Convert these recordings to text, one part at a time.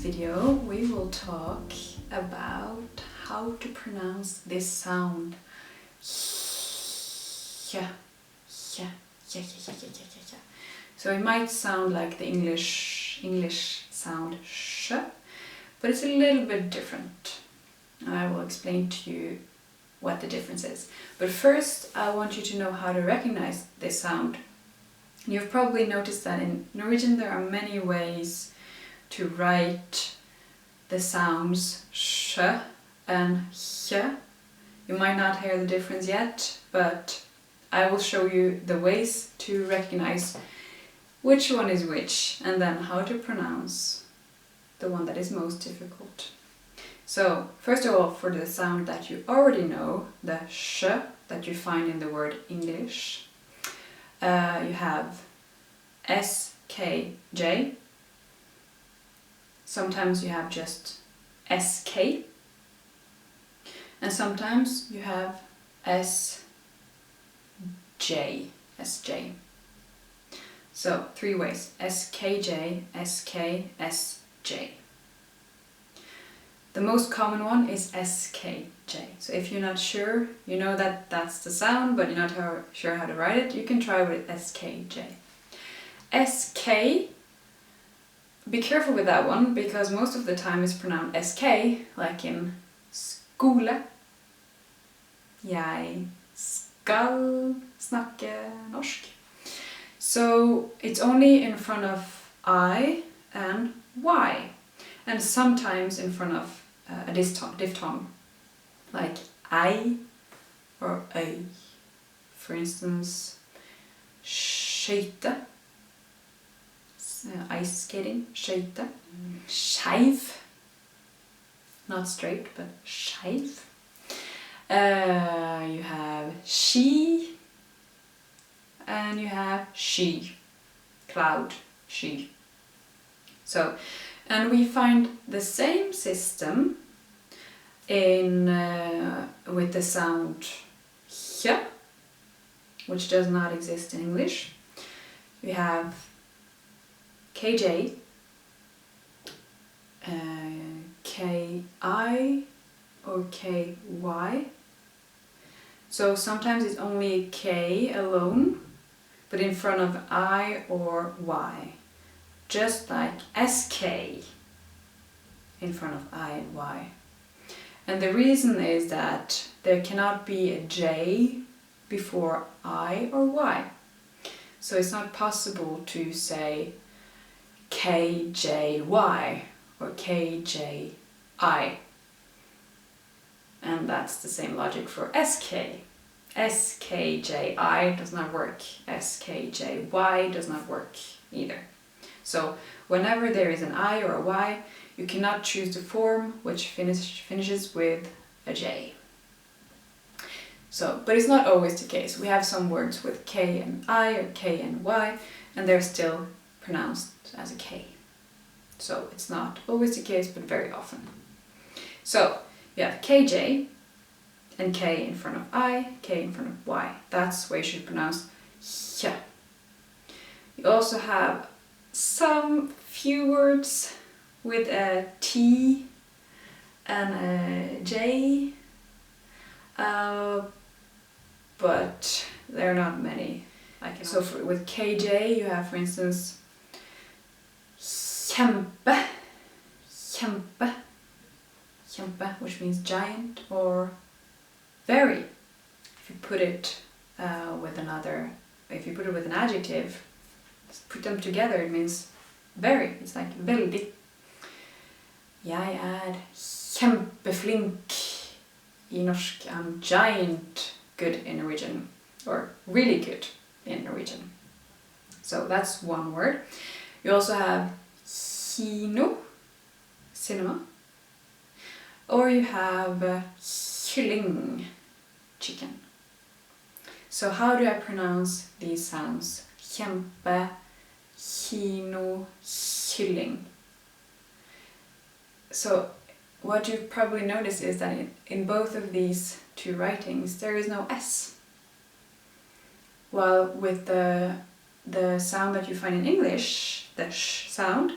video we will talk about how to pronounce this sound. Yeah. So it might sound like the English sound sh, but it's a little bit different. And I will explain to you what the difference is. But first I want you to know how to recognize this sound. You've probably noticed that in Norwegian there are many ways to write the sounds sh and hj. You might not hear the difference yet, but I will show you the ways to recognize which one is which and then how to pronounce the one that is most difficult. So, first of all, for the sound that you already know, the sh that you find in the word English, you have skj. Sometimes you have just sk, and sometimes you have sj. So, three ways: skj, sk, sj. The most common one is skj. So if you're not sure, you know that that's the sound, but you're not sure how to write it, you can try with skj. Sk, be careful with that one, because most of the time it's pronounced sk, like in skole. Jeg skal snakke norsk. So it's only in front of I and Y, and sometimes in front of a diphthong, like I or øy. For instance, skøyte, ice skating, skøyte. Skeiv, not straight, but skeiv. You have ski, and you have sky, cloud, sky. So, and we find the same system in with the sound hj, which does not exist in English. We have kj, ki or ky. So sometimes it's only k alone, but in front of I or Y. Just like sk in front of I and Y. And the reason is that there cannot be a J before I or Y. So it's not possible to say KJY or KJI. And that's the same logic for SK. SKJI does not work. SKJY does not work either. So whenever there is an I or a Y, you cannot choose the form which finishes with a J. So, but it's not always the case. We have some words with K and I or K and Y, and they're still pronounced as a K. So it's not always the case, but very often. So you have KJ and K in front of I, K in front of Y. That's where you should pronounce hj. You also have some few words with a T and a J, but there are not many. So with KJ you have, for instance, kjempe, which means giant or very. If you put it with an adjective, put them together, it means very. It's like veldig. Jeg kjempeflink I norsk. I'm giant good in Norwegian, or really good in Norwegian. So that's one word. You also have kino, cinema, or you have kylling, chicken. So how do I pronounce these sounds? Kjempe, kino, kylling. So what you've probably noticed is that in both of these two writings there is no S. While with the sound that you find in English, the sh sound,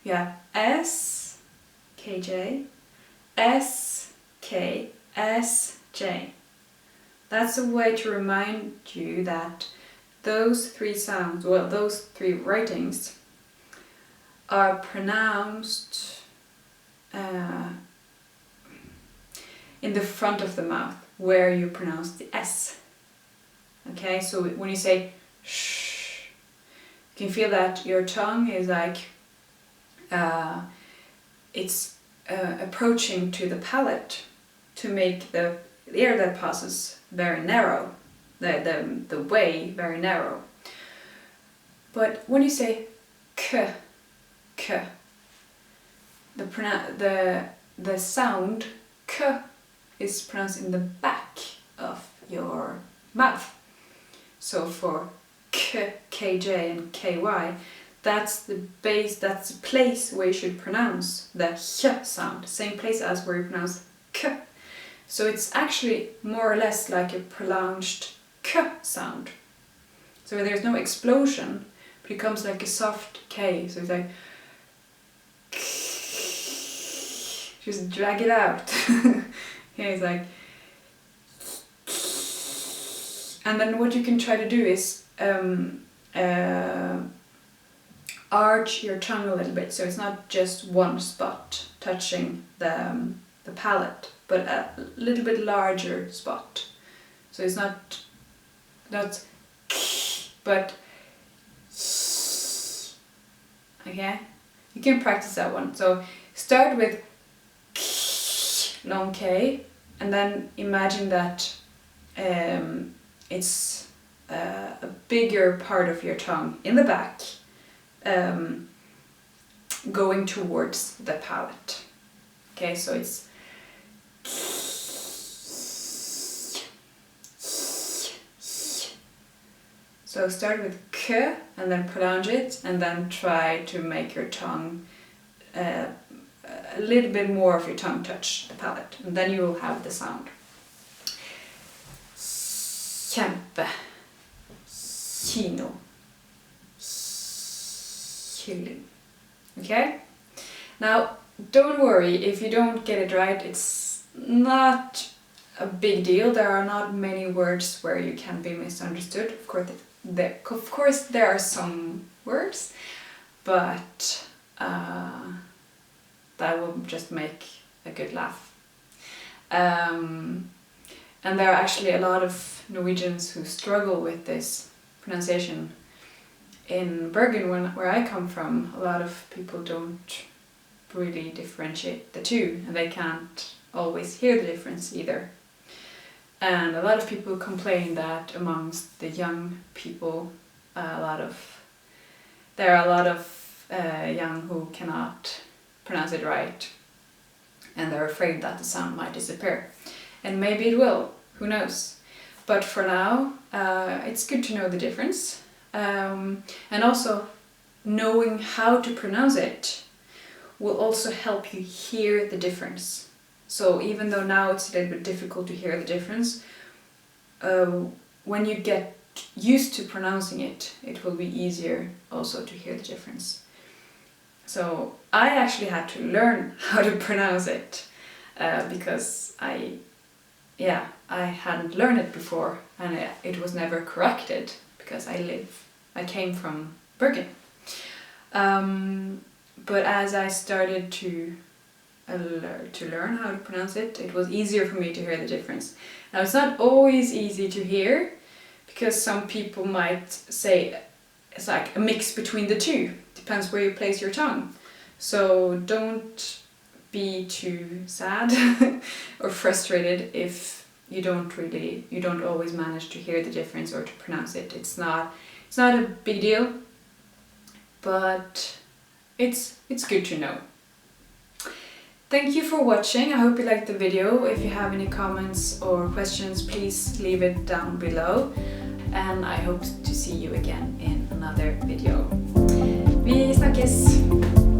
you have S KJ, SK, SJ. That's a way to remind you that those three sounds, well, those three writings are pronounced in the front of the mouth, where you pronounce the S. Okay, so when you say sh, you can feel that your tongue is like, it's approaching to the palate to make the air that passes very narrow, the way very narrow. But when you say k, k, the sound k is pronounced in the back of your mouth. So for k, kj and ky, that's the base, that's the place where you should pronounce the h sound, same place as where you pronounce k. So it's actually more or less like a pronounced k sound. So there's no explosion, but it comes like a soft k. So it's like, just drag it out. Here it's like, and then what you can try to do is arch your tongue a little bit, so it's not just one spot touching the palate, but a little bit larger spot. So it's not but okay, you can practice that one. So start with long K, and then imagine that it's a bigger part of your tongue in the back, going towards the palate. Okay, so it's so start with k and then pronounce it, and then try to make your tongue a little bit more of your tongue touch the palate, and then you will have the sound. Kjempe, kino, kylling. Okay? Now, don't worry if you don't get it right, it's not a big deal. There are not many words where you can be misunderstood. Of course there are some words, but that will just make a good laugh. And there are actually a lot of Norwegians who struggle with this pronunciation. In Bergen, where I come from, a lot of people don't really differentiate the two, and they can't always hear the difference either. And a lot of people complain that amongst the young people, there are a lot of young who cannot pronounce it right, and they're afraid that the sound might disappear. And maybe it will, who knows. But for now, it's good to know the difference. And also, knowing how to pronounce it will also help you hear the difference. So even though now it's a little bit difficult to hear the difference, when you get used to pronouncing it, it will be easier also to hear the difference. So I actually had to learn how to pronounce it because I hadn't learned it before, and it was never corrected because I came from Bergen. But as I started to learn how to pronounce it, it was easier for me to hear the difference. Now, it's not always easy to hear, because some people might say it's like a mix between the two. Depends where you place your tongue. So don't be too sad or frustrated if you don't always manage to hear the difference or to pronounce it. It's not a big deal, but it's good to know. Thank you for watching. I hope you liked the video. If you have any comments or questions, please leave it down below. And I hope to see you again in another video. Vi snackes!